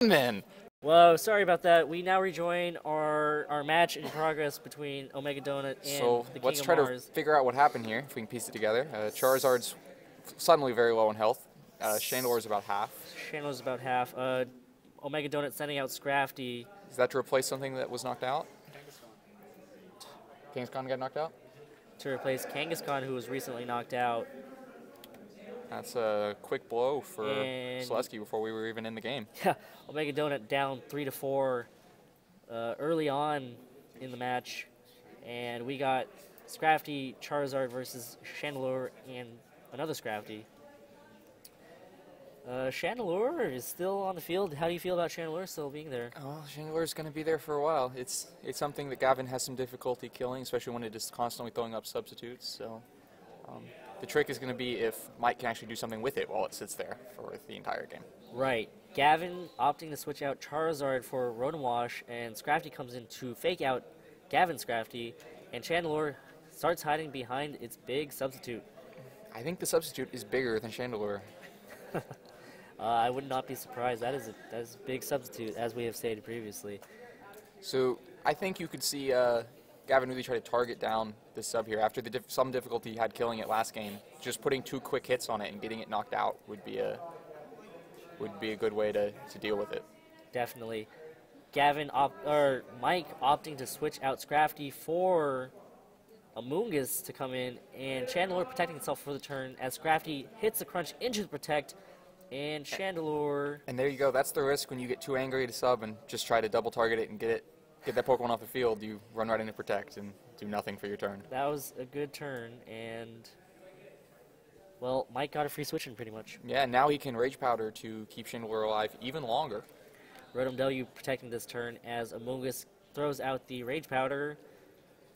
Then. Whoa, sorry about that. We now rejoin our match in progress between OmegaDonut and So the King let's of try Mars. to figure out what happened here, if we can piece it together. Charizard's suddenly very low in health. Chandelore's about half. Chandelor's about half. OmegaDonut sending out Scrafty. Is that to replace something that was knocked out? Kangaskhan got knocked out? To replace Kangaskhan, who was recently knocked out. That's a quick blow for Selesky before we were even in the game. Yeah, OmegaDonut down 3-4 early on in the match. And we got Scrafty, Charizard versus Chandelure and another Scrafty. Chandelure is still on the field. How do you feel about Chandelure still being there? Oh, Chandelure's going to be there for a while. It's something that Gavin has some difficulty killing, especially when it is constantly throwing up substitutes. So the trick is going to be if Mike can actually do something with it while it sits there for the entire game. Right. Gavin opting to switch out Charizard for Rotom Wash, and Scrafty comes in to fake out Gavin Scrafty, and Chandelure starts hiding behind its big substitute. I think the substitute is bigger than Chandelure. I would not be surprised. That is a big substitute, as we have stated previously. So I think you could see Gavin really try to target down this sub here. After some difficulty he had killing it last game, just putting 2 quick hits on it and getting it knocked out would be a good way to deal with it. Definitely. Mike opting to switch out Scrafty for Amoonguss to come in, and Chandelure protecting itself for the turn as Scrafty hits the crunch into the protect, and Chandelure. And there you go. That's the risk when you get too angry to sub and just try to double target it and get that Pokemon off the field. You run right into protect and do nothing for your turn. That was a good turn, and well, Mike got a free switch in pretty much. Yeah, now he can Rage Powder to keep Chandelure alive even longer. Rotom Deluge protecting this turn as Amoonguss throws out the Rage Powder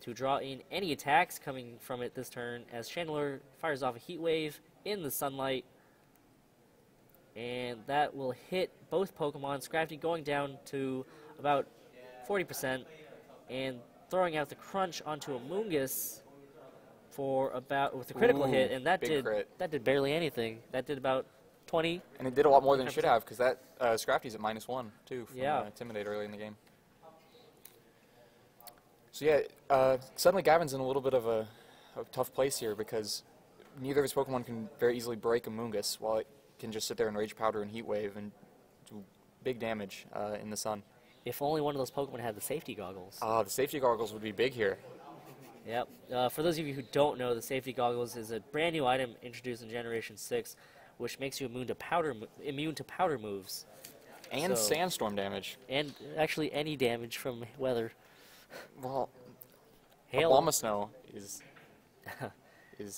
to draw in any attacks coming from it this turn as Chandelure fires off a Heat Wave in the sunlight. And that will hit both Pokemon. Scrafty going down to about 40% and throwing out the crunch onto Amoonguss with a critical hit, and that did barely anything. That did about 20. And it did a lot more than it should have, because that Scrafty's at -1 too from Intimidate early in the game. So yeah, suddenly Gavin's in a little bit of a tough place here because neither of his Pokemon can very easily break Amoonguss, while it can just sit there and Rage Powder and Heat Wave and do big damage in the sun. If only one of those Pokemon had the safety goggles. The safety goggles would be big here. Yep. For those of you who don't know, the safety goggles is a brand new item introduced in Generation 6, which makes you immune to powder moves. And sandstorm damage. And actually any damage from weather. Well, Hail. Obama Snow is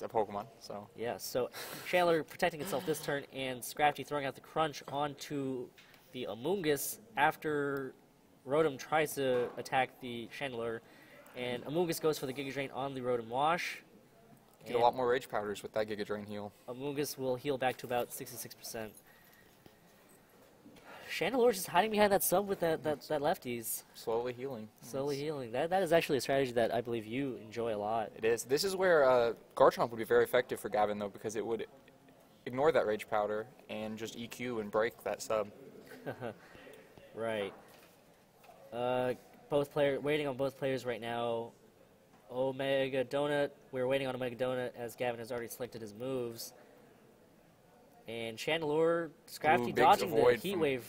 a Pokemon, so. Yeah, so Chandelure protecting itself this turn, and Scrafty throwing out the crunch onto the Amoonguss after Rotom tries to attack the Chandelure, and Amoonguss goes for the Giga Drain on the Rotom Wash. Get a lot more Rage Powders with that Giga Drain heal. Amoonguss will heal back to about 66%. Chandelure just hiding behind that sub with that lefties. Slowly healing. Slowly healing. That is actually a strategy that I believe you enjoy a lot. It is. This is where Garchomp would be very effective for Gavin, though, because it would ignore that Rage Powder and just EQ and break that sub. Right. Waiting on both players right now. OmegaDonut. We're waiting on OmegaDonut as Gavin has already selected his moves. And Chandelure, Scrafty dodging the Heat Wave.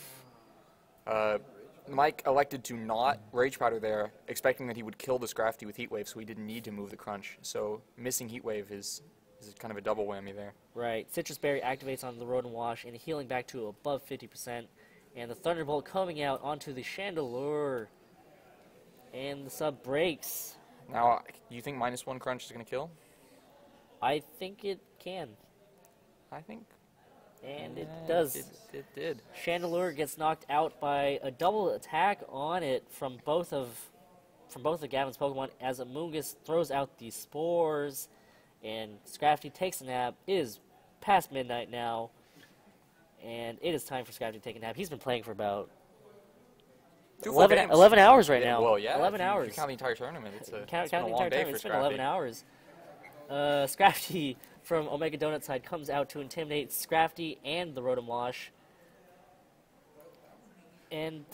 Mike elected to not Rage Powder there, expecting that he would kill the Scrafty with Heat Wave, so he didn't need to move the crunch. So missing Heat Wave is kind of a double whammy there. Right. Citrus Berry activates on the Rotom Wash and healing back to above 50%. And the Thunderbolt coming out onto the Chandelure. And the sub breaks. Now, do you think -1 crunch is going to kill? I think it can. I think. And it does. It did. Chandelure gets knocked out by a double attack on it from both of Gavin's Pokemon as Amoonguss throws out the spores, and Scrafty takes a nap. It is past midnight now, and it is time for Scrafty to take a nap. He's been playing for about 11 hours right now. Well, yeah. 11 hours. If you count the entire tournament, it's been Count a the long entire day time. for It's been Scrafty. 11 hours. Scrafty from OmegaDonut side comes out to intimidate Scrafty and the Rotom Wash. And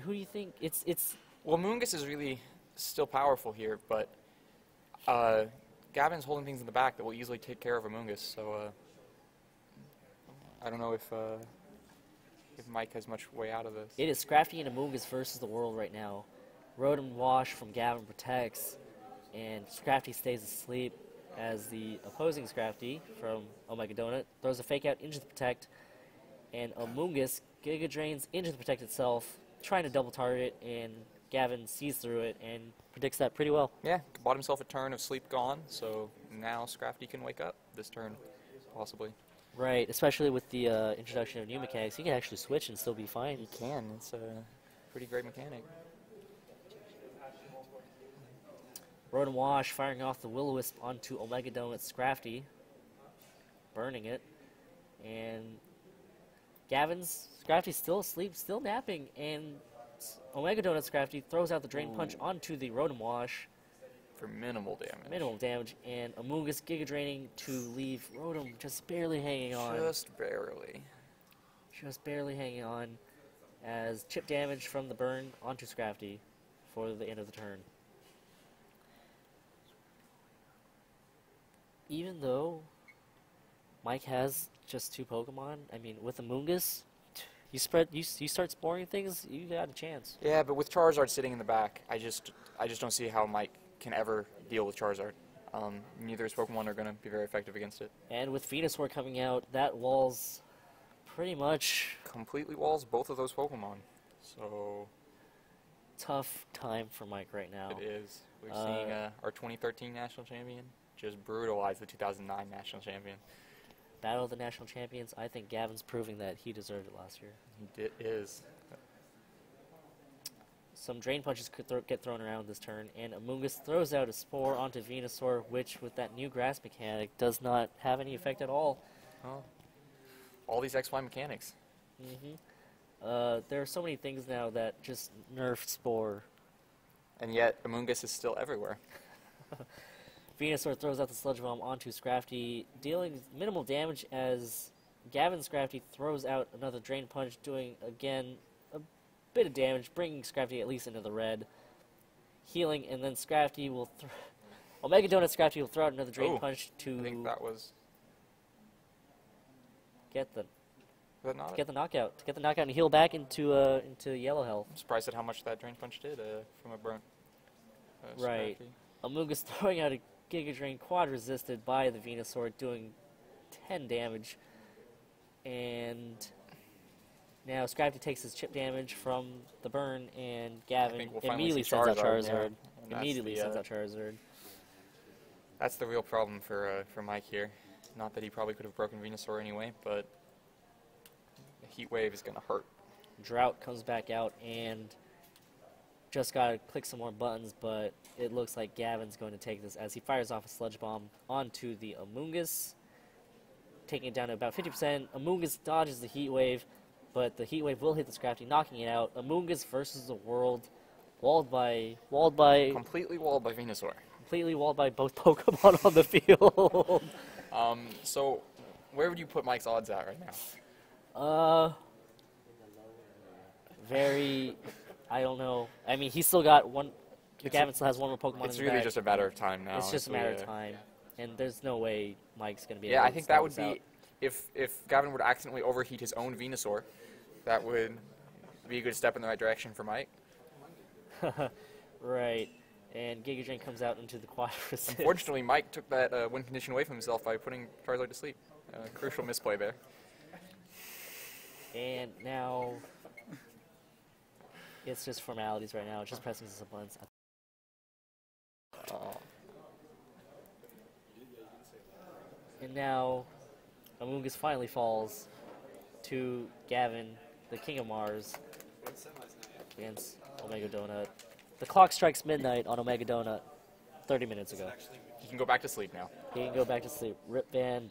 who do you think it's? Well, Moongus is really still powerful here, but Gavin's holding things in the back that will easily take care of Amoongus. So I don't know if Mike has much way out of this. It is Scrafty and Amoongus versus the world right now. Rotom Wash from Gavin protects, and Scrafty stays asleep as the opposing Scrafty from OmegaDonut throws a fake out into the protect, and Amoongus Giga Drains into the protect itself, trying to double target, and Gavin sees through it and predicts that pretty well. Yeah, bought himself a turn of sleep gone, so now Scrafty can wake up this turn, possibly. Right, especially with the introduction of new mechanics, he can actually switch and still be fine. He can. It's a pretty great mechanic. Rotom Wash firing off the Will-O-Wisp onto OmegaDonut's Scrafty, burning it, and Gavin's Scrafty still asleep, still napping, and OmegaDonut's Scrafty throws out the Drain Punch onto the Rotom Wash. For minimal damage. Minimal damage, and Amoongus Giga Draining to leave Rotom just barely hanging on. Just barely. Just barely hanging on, as chip damage from the burn onto Scrafty for the end of the turn. Even though Mike has just 2 Pokemon, I mean, with Amoongus, you start sporing things, you got a chance. Yeah, but with Charizard sitting in the back, I just don't see how Mike can ever deal with Charizard. Neither his Pokemon are going to be very effective against it. And with Venusaur coming out, that wall's pretty much completely walls both of those Pokemon. So tough time for Mike right now. It is. We're seeing our 2013 national champion just brutalize the 2009 national champion. Battle of the National Champions. I think Gavin's proving that he deserved it last year. He is. Some Drain Punches could get thrown around this turn, and Amoongus throws out a Spore onto Venusaur, which, with that new Grass mechanic, does not have any effect at all. Oh. All these XY mechanics. There are so many things now that just nerf Spore. And yet, Amoongus is still everywhere. Venusaur throws out the Sludge Bomb onto Scrafty, dealing minimal damage as Gavin Scrafty throws out another Drain Punch, doing, again, a bit of damage, bringing Scrafty at least into the red. Healing, and then Scrafty will OmegaDonut Scrafty will throw out another Drain Punch to I think that was... get the knockout. To get the knockout and heal back into yellow health. I'm surprised at how much that Drain Punch did from a burn. Right. Amoongus throwing out a Giga Drain quad resisted by the Venusaur, doing 10 damage. And now Scrafty takes his chip damage from the burn, and Gavin immediately sends out Charizard. Yeah. Immediately sends out Charizard. That's the real problem for Mike here. Not that he probably could have broken Venusaur anyway, but the Heat Wave is going to hurt. Drought comes back out, and just got to click some more buttons, but it looks like Gavin's going to take this as he fires off a Sludge Bomb onto the Amoongus, taking it down to about 50%. Amoongus dodges the Heat Wave, but the Heat Wave will hit the Scrafty, knocking it out. Amoongus versus the world, walled by... Completely walled by Venusaur. Completely walled by both Pokemon on the field. So, where would you put Mike's odds at right now? Very... I don't know. I mean, he's still got one... Gavin still has one more Pokemon in the It's really just a matter of time now. It's just a matter of time. And there's no way Mike's going to be able to... Yeah, I think that would be... If Gavin would accidentally overheat his own Venusaur, that would be a good step in the right direction for Mike. Right. And Giga Drain comes out into the quad resist. Unfortunately, Mike took that win condition away from himself by putting Charizard to sleep. Crucial misplay there. And now... It's just formalities right now. It's just pressing some buttons. And now, Amoongus finally falls to Gavin, the King of Mars, against OmegaDonut. The clock strikes midnight on OmegaDonut 30 minutes ago. He can go back to sleep now. He can go back to sleep. Rip Van.